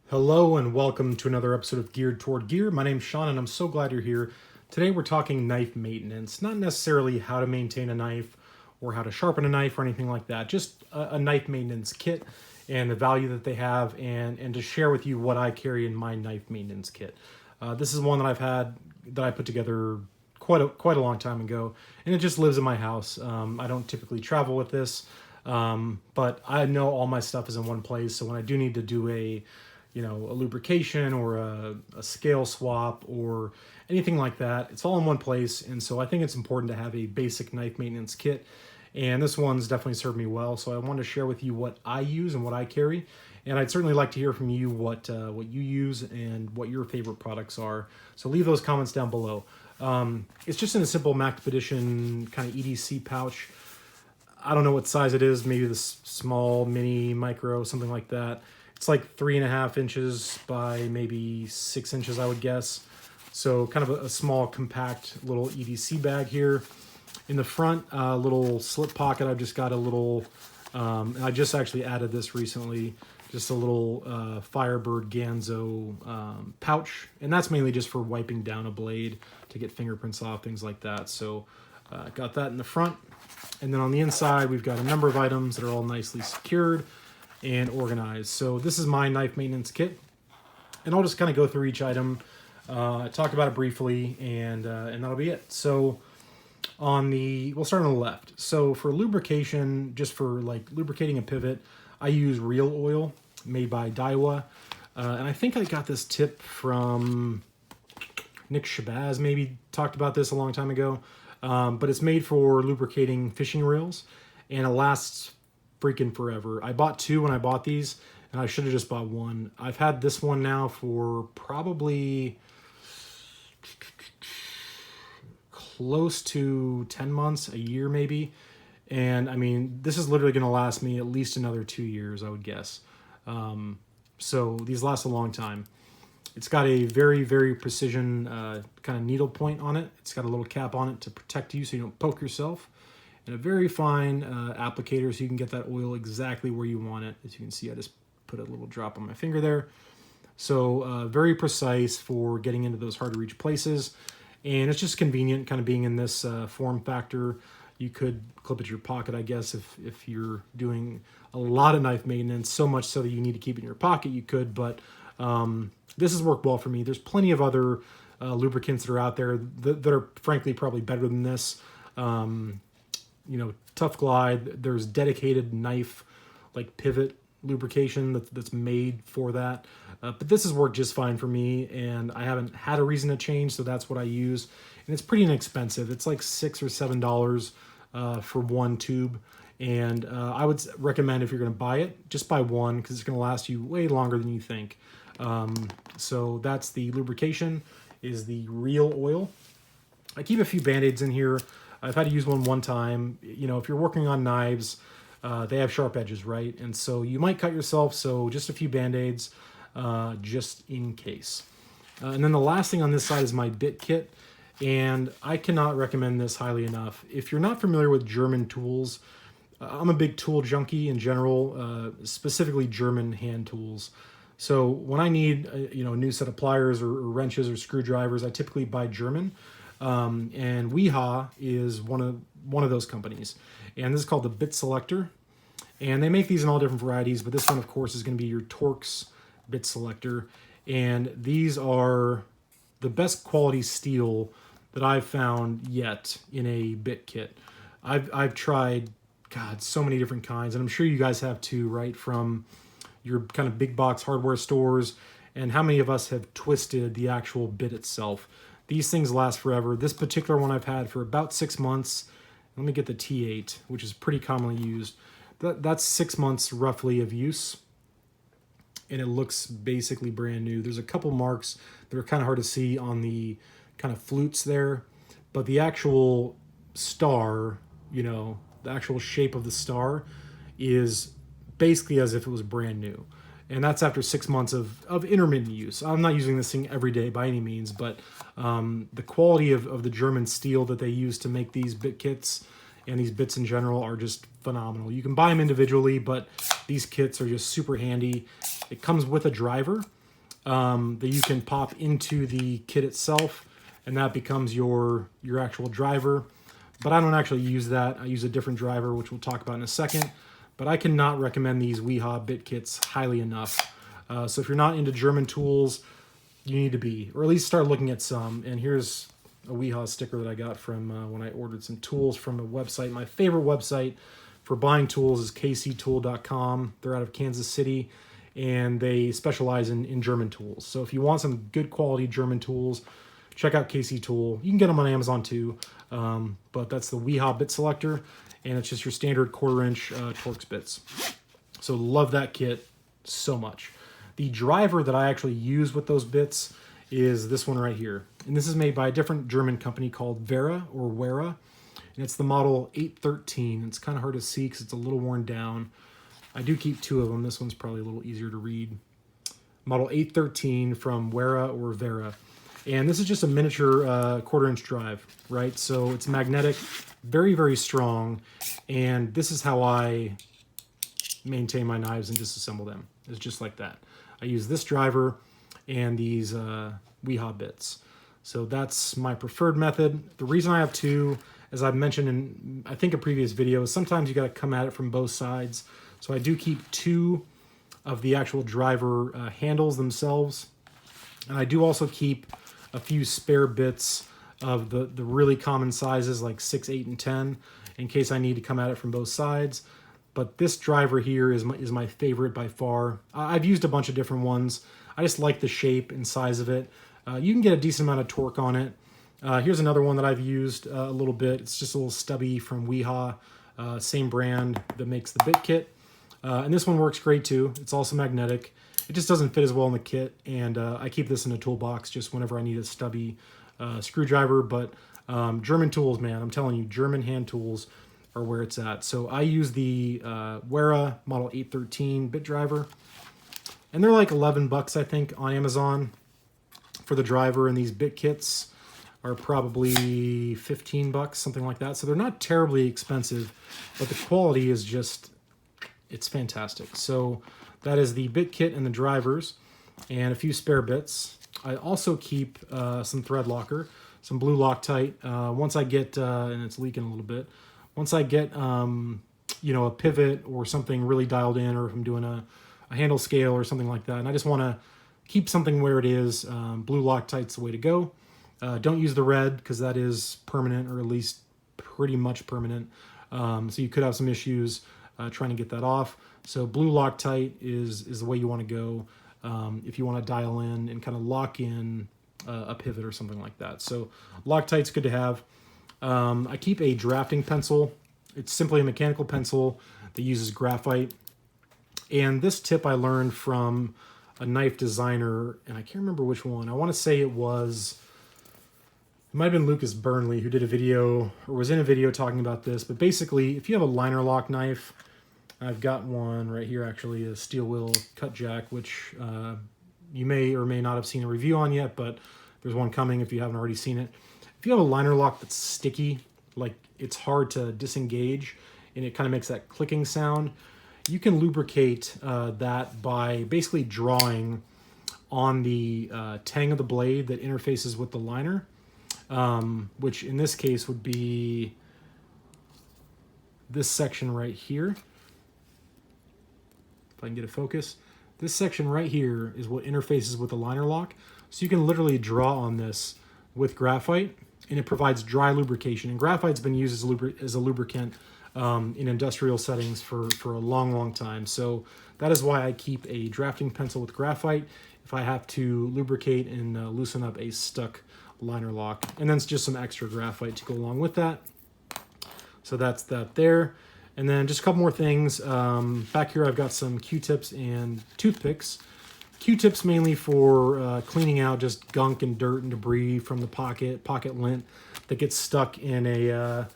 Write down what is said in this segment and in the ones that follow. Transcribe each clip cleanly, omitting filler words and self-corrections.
Hello and welcome to another episode of Geared Toward Gear. My name's Sean and I'm so glad you're here. Today we're talking knife maintenance, not necessarily how to maintain a knife or how to sharpen a knife or anything like that, just a knife maintenance kit and the value that they have and to share with you what I carry in my knife maintenance kit. This is one that I put together quite a long time ago, and it just lives in my house. I don't typically travel with this, but I know all my stuff is in one place, so when I do need to do a lubrication or a scale swap or anything like that, it's all in one place. And so I think it's important to have a basic knife maintenance kit. And this one's definitely served me well. So I wanted to share with you what I use and what I carry. And I'd certainly like to hear from you what you use and what your favorite products are. So leave those comments down below. It's just in a simple Mac Edition kind of EDC pouch. I don't know what size it is, maybe this small, mini, micro, something like that. It's like 3.5 inches by maybe 6 inches, I would guess. So kind of a small, compact little EDC bag here. In the front, little slip pocket, I've just got a little, and I just actually added this recently, just a little Firebird Ganzo pouch. And that's mainly just for wiping down a blade to get fingerprints off, things like that. So got that in the front. And then on the inside, we've got a number of items that are all nicely secured and organized. So this is my knife maintenance kit, and I'll just kind of go through each item, talk about it briefly, and that'll be it. So we'll start on the left. So for lubrication, just for like lubricating a pivot, I use real oil made by Daiwa, and I think I got this tip from Nick Shabazz, maybe talked about this a long time ago, but it's made for lubricating fishing reels, and it lasts freaking forever. I bought two when I bought these, and I should have just bought one. I've had this one now for probably close to 10 months, a year maybe. And I mean, this is literally going to last me at least another 2 years, I would guess. So these last a long time. It's got a very, very precision kind of needle point on it. It's got a little cap on it to protect you so you don't poke yourself. And a very fine applicator so you can get that oil exactly where you want it. As you can see, I just put a little drop on my finger there. So very precise for getting into those hard to reach places. And it's just convenient kind of being in this form factor. You could clip it to your pocket, I guess, if you're doing a lot of knife maintenance, so much so that you need to keep it in your pocket, you could. But this has worked well for me. There's plenty of other lubricants that are out there that are frankly probably better than this. Tough Glide, there's dedicated knife like pivot lubrication that's made for that, but this has worked just fine for me, and I haven't had a reason to change, so that's what I use. And it's pretty inexpensive. It's like $6 or $7 for one tube, and I would recommend, if you're going to buy it, just buy one, because it's going to last you way longer than you think. So that's the lubrication, is the real oil. I keep a few Band-Aids in here. I've had to use one time. If you're working on knives, they have sharp edges, right? And so you might cut yourself, so just a few Band-Aids, just in case. And then the last thing on this side is my bit kit, and I cannot recommend this highly enough. If you're not familiar with German tools, I'm a big tool junkie in general, specifically German hand tools. So when I need a new set of pliers or wrenches or screwdrivers, I typically buy German. And Weha is one of those companies, and this is called the Bit Selector, and they make these in all different varieties, but this one of course is going to be your Torx Bit Selector, and these are the best quality steel that I've found yet in a bit kit. I've tried, God, so many different kinds, and I'm sure you guys have too, right, from your kind of big box hardware stores. And how many of us have twisted the actual bit itself? These things last forever. This particular one I've had for about 6 months. Let me get the T8, which is pretty commonly used. That's 6 months roughly of use, and it looks basically brand new. There's a couple marks that are kind of hard to see on the kind of flutes there, but the actual star, the actual shape of the star is basically as if it was brand new. And that's after 6 months of intermittent use. I'm not using this thing every day by any means, but the quality of the German steel that they use to make these bit kits and these bits in general are just phenomenal. You can buy them individually, but these kits are just super handy. It comes with a driver, that you can pop into the kit itself, and that becomes your actual driver. But I don't actually use that. I use a different driver, which we'll talk about in a second. But I cannot recommend these Weehaw bit kits highly enough. So if you're not into German tools, you need to be, or at least start looking at some. And here's a Weehaw sticker that I got from when I ordered some tools from a website. My favorite website for buying tools is kctool.com. They're out of Kansas City, and they specialize in German tools. So if you want some good quality German tools, check out KC Tool. You can get them on Amazon too, but that's the Weehaw bit selector, and it's just your standard 1/4-inch Torx bits. So love that kit so much. The driver that I actually use with those bits is this one right here. And this is made by a different German company called Vera or Wera. And it's the model 813. It's kind of hard to see because it's a little worn down. I do keep two of them. This one's probably a little easier to read. Model 813 from Wera or Vera. And this is just a miniature 1/4-inch drive, right? So it's magnetic, very, very strong. And this is how I maintain my knives and disassemble them. It's just like that. I use this driver and these Weehaw bits. So that's my preferred method. The reason I have two, as I've mentioned in, I think, a previous video, is sometimes you got to come at it from both sides. So I do keep two of the actual driver handles themselves. And I do also keep a few spare bits of the really common sizes like 6, 8, and 10 in case I need to come at it from both sides. But this driver here is my favorite by far. I've used a bunch of different ones. I just like the shape and size of it. You can get a decent amount of torque on it. Here's another one that I've used a little bit. It's just a little stubby from Weehaw, same brand that makes the bit kit. And this one works great too. It's also magnetic. It just doesn't fit as well in the kit, and I keep this in a toolbox just whenever I need a stubby screwdriver. But German tools, man, I'm telling you, German hand tools are where it's at. So I use the Wera Model 813 bit driver, and they're like $11, I think, on Amazon for the driver, and these bit kits are probably $15, something like that. So they're not terribly expensive, but the quality is just, it's fantastic. So that is the bit kit and the drivers and a few spare bits. I also keep some thread locker, some blue Loctite. Once I get, and it's leaking a little bit, once I get, you know, a pivot or something really dialed in, or if I'm doing a handle scale or something like that, and I just want to keep something where it is, blue Loctite's the way to go. Don't use the red because that is permanent, or at least pretty much permanent. So you could have some issues trying to get that off. So blue Loctite is the way you want to go if you want to dial in and kind of lock in a pivot or something like that. So Loctite's good to have. I keep a drafting pencil. It's simply a mechanical pencil that uses graphite. And this tip I learned from a knife designer, and I can't remember which one. I want to say it might have been Lucas Burnley who did a video, or was in a video talking about this. But basically, if you have a liner lock knife, I've got one right here, actually, a steel wheel cut jack, which you may or may not have seen a review on yet, but there's one coming if you haven't already seen it. If you have a liner lock that's sticky, like it's hard to disengage, and it kind of makes that clicking sound, you can lubricate that by basically drawing on the tang of the blade that interfaces with the liner, which in this case would be this section right here. If I can get a focus. This section right here is what interfaces with the liner lock. So you can literally draw on this with graphite, and it provides dry lubrication. And graphite's been used as a lubricant in industrial settings for a long, long time. So that is why I keep a drafting pencil with graphite if I have to lubricate and loosen up a stuck liner lock. And then it's just some extra graphite to go along with that. So that's that there. And then just a couple more things. Back here I've got some Q-tips and toothpicks. Q-tips mainly for cleaning out just gunk and dirt and debris from the pocket lint that gets stuck in a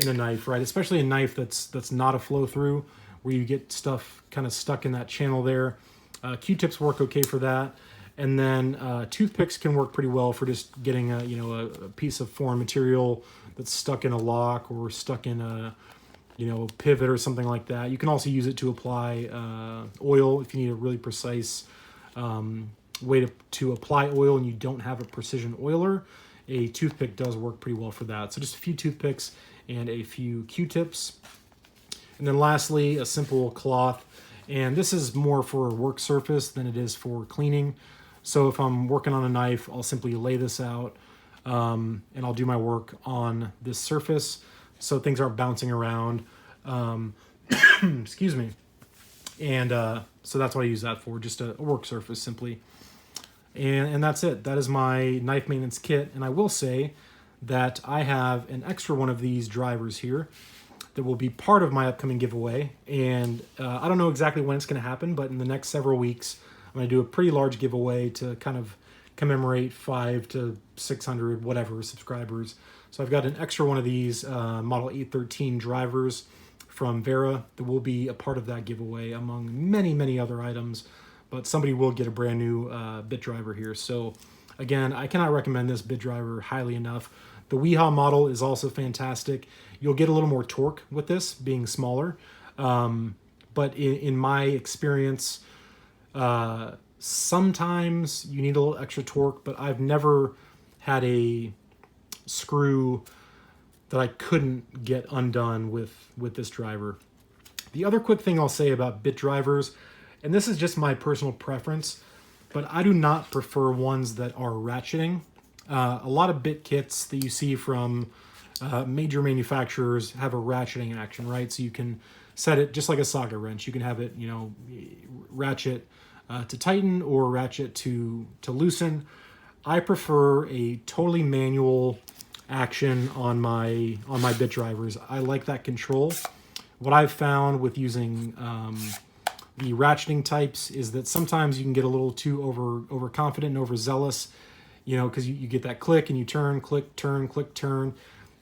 knife, right? Especially a knife that's not a flow through, where you get stuff kind of stuck in that channel there. Q-tips work okay for that. And then toothpicks can work pretty well for just getting a piece of foreign material that's stuck in a lock or stuck in a pivot or something like that. You can also use it to apply oil if you need a really precise way to apply oil and you don't have a precision oiler, a toothpick does work pretty well for that. So just a few toothpicks and a few Q-tips. And then lastly, a simple cloth. And this is more for a work surface than it is for cleaning. So if I'm working on a knife, I'll simply lay this out and I'll do my work on this surface so things aren't bouncing around. Excuse me. And so that's what I use that for, just a work surface simply. And that's it. That is my knife maintenance kit. And I will say that I have an extra one of these drivers here that will be part of my upcoming giveaway. And I don't know exactly when it's going to happen, but in the next several weeks, I'm going to do a pretty large giveaway to kind of commemorate 500 to 600, whatever, subscribers. So I've got an extra one of these Model 813 drivers from Vera that will be a part of that giveaway among many, many other items. But somebody will get a brand new bit driver here. So again, I cannot recommend this bit driver highly enough. The Weehaw model is also fantastic. You'll get a little more torque with this being smaller. But in my experience, sometimes you need a little extra torque, but I've never had a screw that I couldn't get undone with this driver. The other quick thing I'll say about bit drivers, and this is just my personal preference, but I do not prefer ones that are ratcheting. A lot of bit kits that you see from major manufacturers have a ratcheting action, right? So you can set it just like a socket wrench. You can have it, you know, ratchet to tighten or ratchet to loosen. I prefer a totally manual action on my bit drivers. I like that control. What I've found with using the ratcheting types is that sometimes you can get a little too overconfident and overzealous, you know, because you get that click and you turn, click, turn.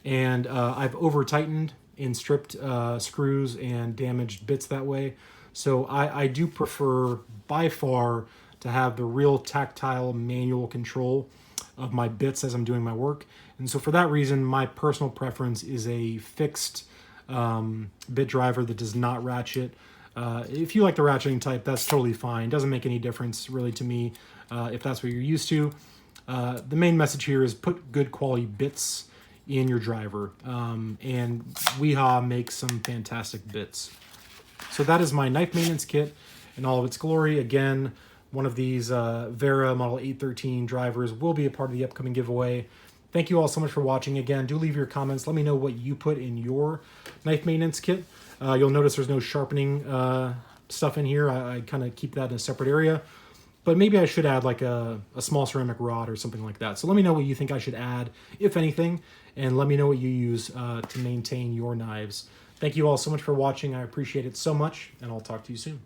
And I've over tightened and stripped screws and damaged bits that way. So I do prefer by far to have the real tactile manual control of my bits as I'm doing my work. And so for that reason, my personal preference is a fixed bit driver that does not ratchet. If you like the ratcheting type, that's totally fine. Doesn't make any difference really to me if that's what you're used to. The main message here is put good quality bits in your driver. And Weehaw makes some fantastic bits. So that is my knife maintenance kit in all of its glory. Again, one of these Vera Model 813 drivers will be a part of the upcoming giveaway. Thank you all so much for watching. Again, do leave your comments. Let me know what you put in your knife maintenance kit. You'll notice there's no sharpening stuff in here. I kind of keep that in a separate area. But maybe I should add like a small ceramic rod or something like that. So let me know what you think I should add, if anything, and let me know what you use to maintain your knives. Thank you all so much for watching. I appreciate it so much, and I'll talk to you soon.